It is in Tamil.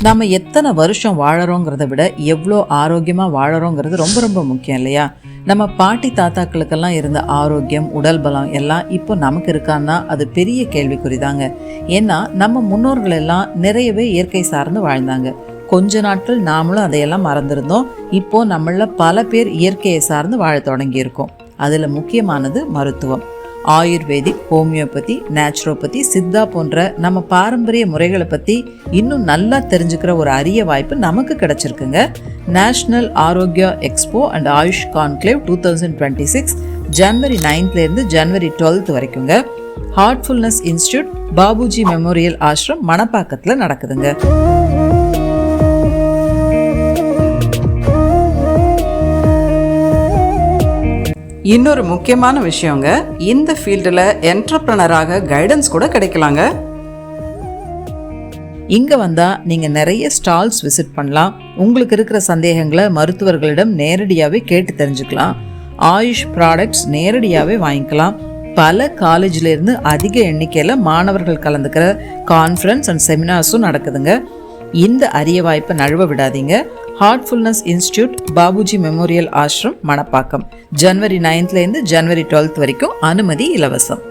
நம்ம எத்தனை வருஷம் வாழறோங்கிறத விட எவ்வளோ ஆரோக்கியமாக வாழறோங்கிறது ரொம்ப ரொம்ப முக்கியம் இல்லையா? நம்ம பாட்டி தாத்தாக்களுக்கெல்லாம் இருந்த ஆரோக்கியம், உடல் பலம் எல்லாம் இப்போ நமக்கு இருக்கான்னா அது பெரிய கேள்விக்குறிதாங்க. ஏன்னா நம்ம முன்னோர்கள் எல்லாம் நிறையவே இயற்கை சார்ந்து வாழ்ந்தாங்க. கொஞ்ச நாட்கள் நாமளும் அதையெல்லாம் மறந்துருந்தோம். இப்போ நம்மள பல பேர் இயற்கையை சார்ந்து வாழ தொடங்கியிருக்கோம். அதில் முக்கியமானது மருத்துவம். ஆயுர்வேதிக், ஹோமியோபதி, நேச்சுரோபதி, சித்தா போன்ற நம்ம பாரம்பரிய முறைகளை பற்றி இன்னும் நல்லா தெரிஞ்சுக்கிற ஒரு அரிய வாய்ப்பு நமக்கு கிடைச்சிருக்குங்க. National Arogya expo and AYUSH conclave 2026 ஜனவரி 9லேருந்து ஜனவரி 12 வரைக்குங்க. Heartfulness institute, Babuji memorial Ashram, மணப்பாக்கத்தில் நடக்குதுங்க. இன்னொரு முக்கியமான விஷயங்க, இந்த ஃபீல்டில் என்டர்பிரனராக கைடன்ஸ் கூட கிடைக்கலாங்க. இங்கே வந்தால் நீங்கள் நிறைய ஸ்டால்ஸ் விசிட் பண்ணலாம். உங்களுக்கு இருக்கிற சந்தேகங்களை மருத்துவர்களிடம் நேரடியாகவே கேட்டு தெரிஞ்சுக்கலாம். ஆயுஷ் ப்ராடக்ட்ஸ் நேரடியாகவே வாங்கிக்கலாம். பல காலேஜ்லேருந்து அதிக எண்ணிக்கையில் மாணவர்கள் கலந்துக்கிற கான்ஃபரன்ஸ் அண்ட் செமினார்ஸும் நடக்குதுங்க. இந்த அரிய வாய்ப்பை நழுவ விடாதீங்க. Heartfulness institute, Babuji memorial Ashram, Manapakkam, ஜனவரி 9லேருந்து ஜனவரி 12 வரைக்கும். அனுமதி இலவசம்.